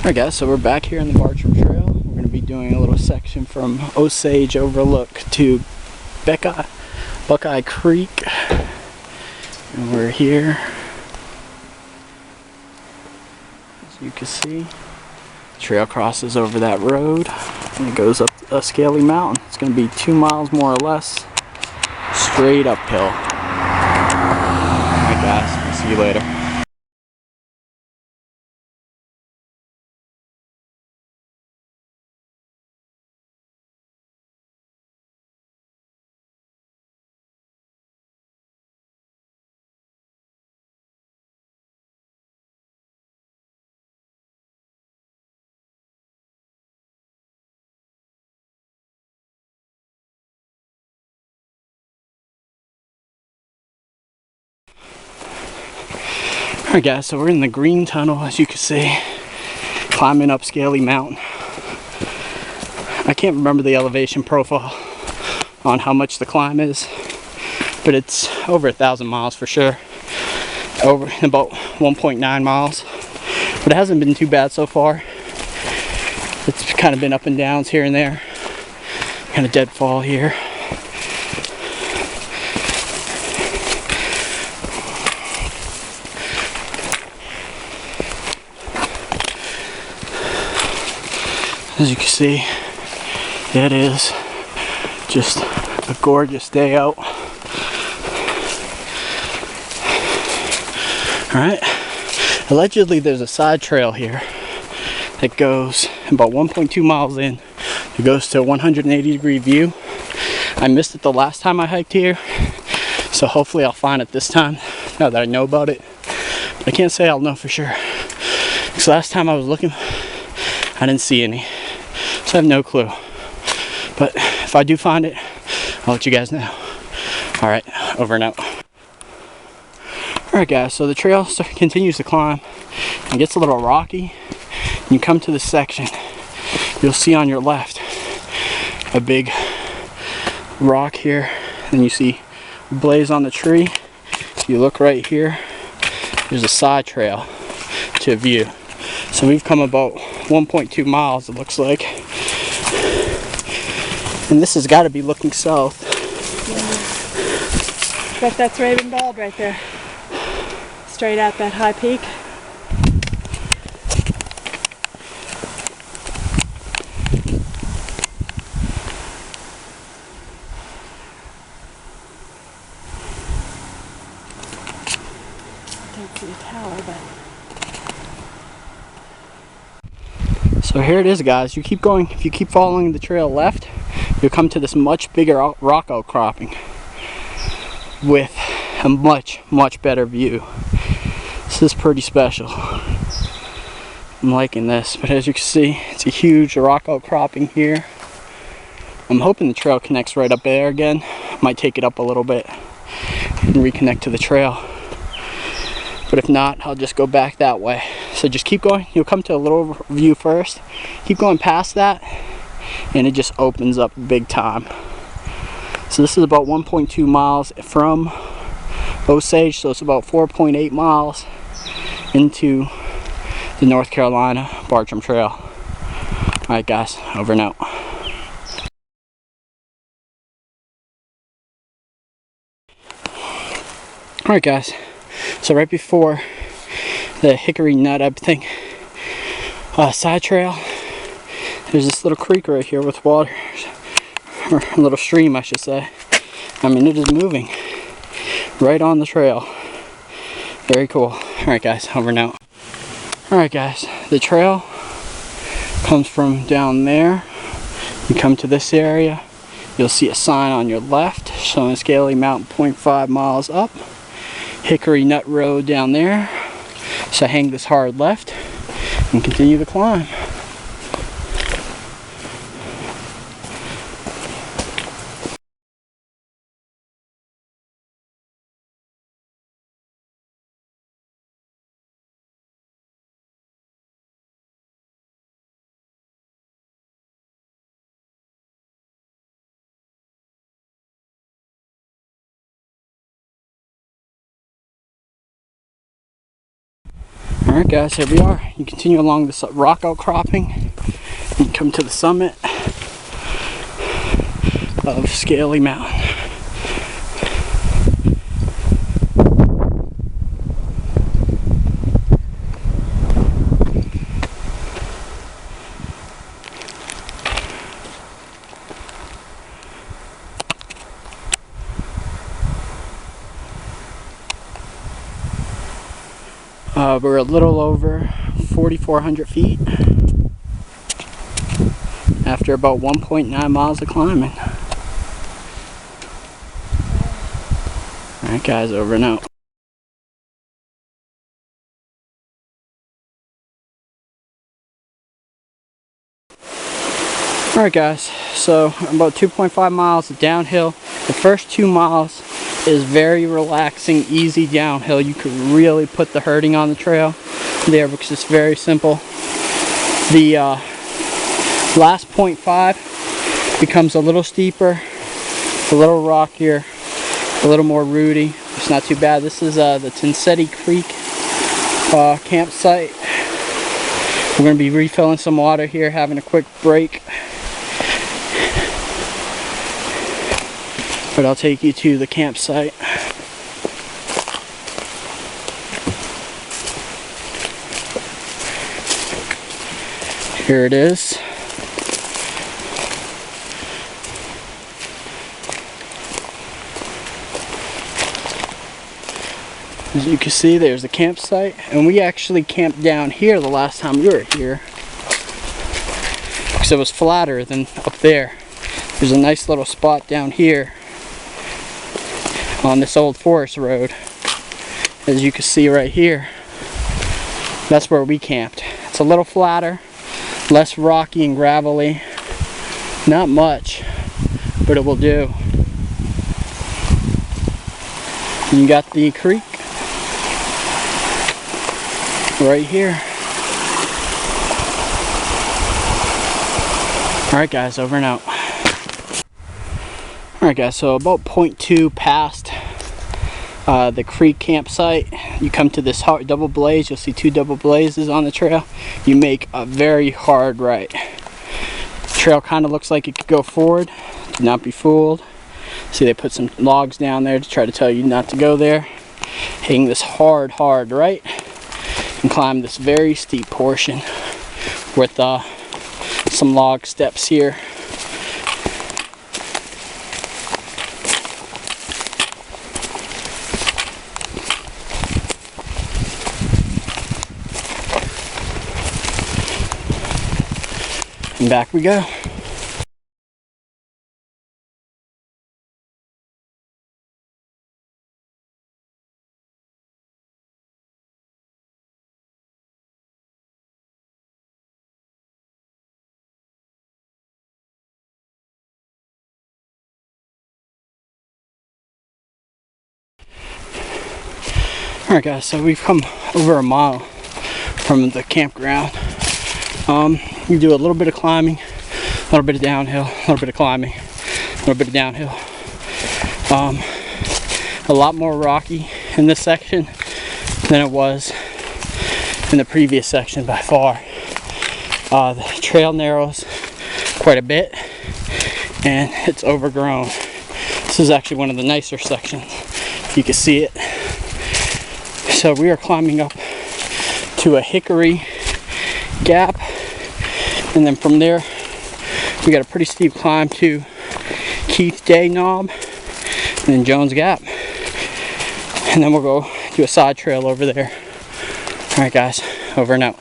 Alright guys, so we're back here on the Bartram Trail. We're going to be doing a little section from Osage Overlook to Buckeye Creek. And we're here. As you can see, the trail crosses over that road and it goes up a Scaly Mountain. It's going to be 2 miles more or less, straight uphill. Alright guys, we'll see you later. Alright guys, so we're in the green tunnel, as you can see, climbing up Scaly Mountain. I can't remember the elevation profile on how much the climb is, but it's over 1,000 miles for sure. Over about 1.9 miles, but it hasn't been too bad so far. It's kind of been up and downs here and there, kind of deadfall here. As you can see, it is just a gorgeous day out. Alright, allegedly there's a side trail here that goes about 1.2 miles in. It goes to a 180-degree view. I missed it the last time I hiked here, so hopefully I'll find it this time, now that I know about it. But I can't say I'll know for sure, because last time I was looking, I didn't see any. So I have no clue, but if I do find it, I'll let you guys know. Alright, over and out. Alright guys, so the trail continues to climb and gets a little rocky. You come to this section, you'll see on your left a big rock here, and you see a blaze on the tree. If you look right here, there's a side trail to view. So we've come about 1.2 miles, it looks like. And this has got to be looking south. Yeah. Bet that's Raven Bald right there. Straight at that high peak. Don't see a tower, but... So here it is guys, you keep going, if you keep following the trail left, you'll come to this much bigger rock outcropping with a much better view. This is pretty special. I'm liking this, but as you can see, it's a huge rock outcropping here. I'm hoping the trail connects right up there again. Might take it up a little bit and reconnect to the trail. But if not, I'll just go back that way. So just keep going. You'll come to a little view first. Keep going past that, and it just opens up big time. So this is about 1.2 miles from Osage, so it's about 4.8 miles into the North Carolina Bartram Trail. Alright guys, over and out. Alright guys, so right before the Hickory Knut, I think, side trail, there's this little creek right here with water, or a little stream I should say. I mean, it is moving right on the trail. Very cool. Alright guys, over and out. Alright guys, the trail comes from down there. You come to this area, you'll see a sign on your left showing Scaly Mountain 0.5 miles up. Hickory Knut Road down there. So hang this hard left and continue to climb. Alright guys, here we are. You continue along this rock outcropping and come to the summit of Scaly Mountain. We're a little over 4,400 feet after about 1.9 miles of climbing. Alright guys, over and out. Alright guys, so about 2.5 miles of downhill. The first 2 miles is very relaxing, easy downhill. You could really put the hurting on the trail there because it's very simple. The last 0.5 becomes a little steeper, a little rockier, a little more rooty. It's not too bad. This is the Tessentee Creek campsite. We're going to be refilling some water here, having a quick break. But I'll take you to the campsite. Here it is. As you can see, there's the campsite, and we actually camped down here the last time we were here because it was flatter than up there. There's a nice little spot down here on this old forest road. As you can see right here, that's where we camped. It's a little flatter, less rocky and gravelly. Not much, but it will do. You got the creek right here. Alright guys, over and out. Alright guys, so about 0.2 past the creek campsite, you come to this double blaze. You'll see 2 double blazes on the trail. You make a very hard right. The trail kind of looks like it could go forward. Do not be fooled. See, they put some logs down there to try to tell you not to go there. Hitting this hard right, and climb this very steep portion with some log steps here. And back we go. Alright guys, so we've come over a mile from the campground. You do a little bit of climbing, a little bit of downhill, a little bit of climbing, a little bit of downhill. A lot more rocky in this section than it was in the previous section by far. The trail narrows quite a bit and it's overgrown. This is actually one of the nicer sections. You can see it. So we are climbing up to a Hickory Gap, and then from there we got a pretty steep climb to Keith Day Knob and then Jones Gap, and then we'll go do a side trail over there. Alright guys, over and out.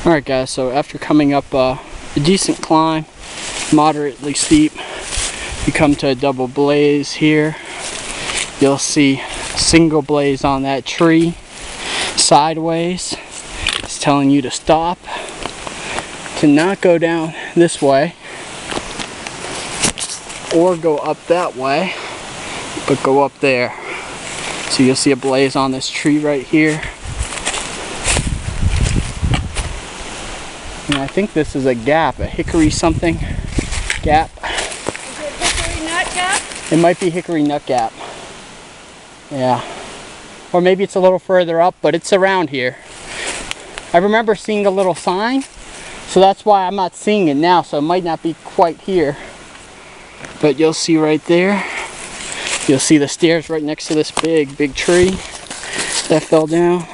Alright guys, so after coming up a decent climb, moderately steep, you come to a double blaze here. You'll see a single blaze on that tree sideways. It's telling you to stop, to not go down this way or go up that way, but go up there. So you'll see a blaze on this tree right here. And I think this is a gap, a hickory something gap. Is it Hickory Nut Gap? It might be Hickory Nut Gap. Yeah. or maybe it's a little further up, but it's around here. I remember seeing a little sign, so that's why I'm not seeing it now, so it might not be quite here. But you'll see right there, you'll see the stairs right next to this big tree that fell down.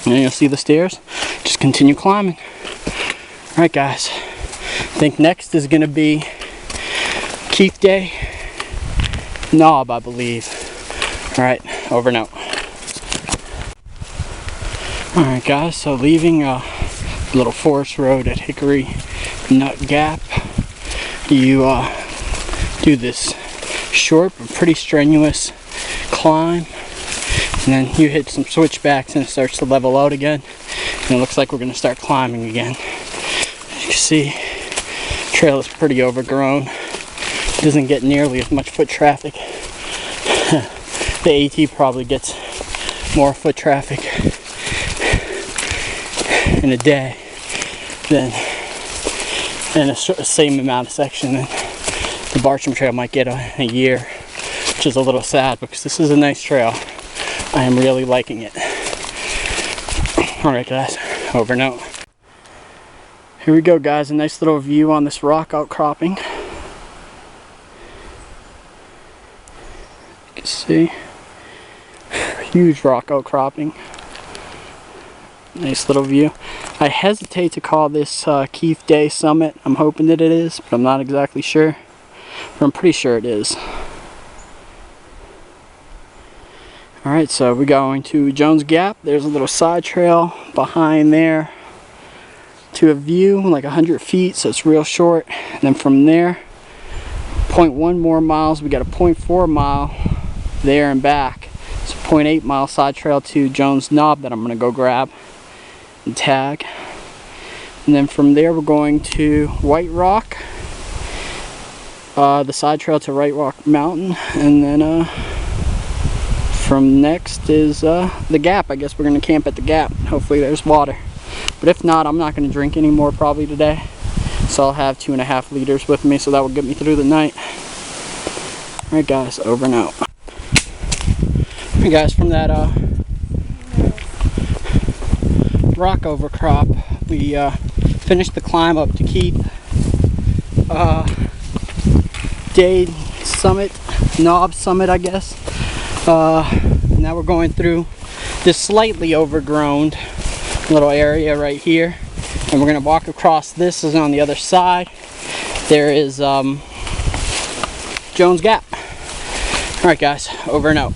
And you'll see the stairs. Just continue climbing. Alright guys, I think next is going to be Keith Day Knob, I believe. Alright, over and out. Alright guys, so leaving a little forest road at Hickory Gap, you do this short but pretty strenuous climb, and then you hit some switchbacks and it starts to level out again, and it looks like we're going to start climbing again. As you can see, the trail is pretty overgrown. It doesn't get nearly as much foot traffic. The AT probably gets more foot traffic in a day than in the same amount of section that the Bartram Trail might get a year, which is a little sad because this is a nice trail. I am really liking it. Alright guys, over and out. Here we go guys, a nice little view on this rock outcropping. You can see, huge rock outcropping. Nice little view. I hesitate to call this Keith Day Summit. I'm hoping that it is, but I'm not exactly sure. But I'm pretty sure it is. Alright, so we're going to Jones Gap. There's a little side trail behind there to a view, like 100 feet, so it's real short. And then from there, 0.1 more miles, we got a 0.4 mile there and back. It's a 0.8 mile side trail to Jones Knob that I'm going to go grab and tag. And then from there we're going to White Rock, the side trail to White Rock Mountain, and then from next is the Gap. I guess we're going to camp at the Gap. Hopefully there's water, but if not, I'm not going to drink anymore probably today, so I'll have 2.5 liters with me, so that will get me through the night. Alright guys, over and out. Alright guys, from that rock overcrop, we finished the climb up to Keith Day Summit, Knob Summit I guess. Now we're going through this slightly overgrown little area right here, and we're going to walk across. This is on the other side. There is Jones Gap. Alright guys, over and out.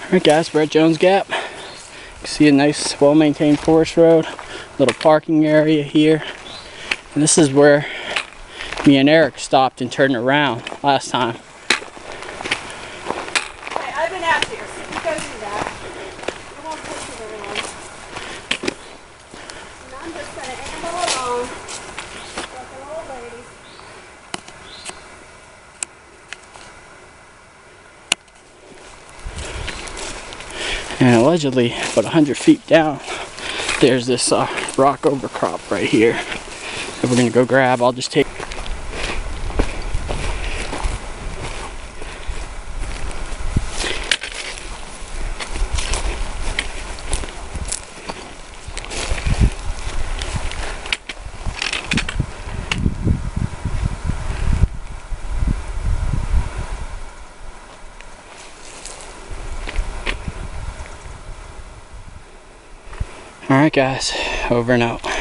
Alright guys, we're at Jones Gap. You can see a nice, well-maintained forest road, little parking area here. And this is where me and Eric stopped and turned around last time. Hey, I've been out here, so you go do that. I won't push you very long. And I'm just going to amble along like an old lady. And allegedly, about 100 feet down, there's this rock overcrop right here that we're going to go grab. I'll just take. Alright guys, over and out.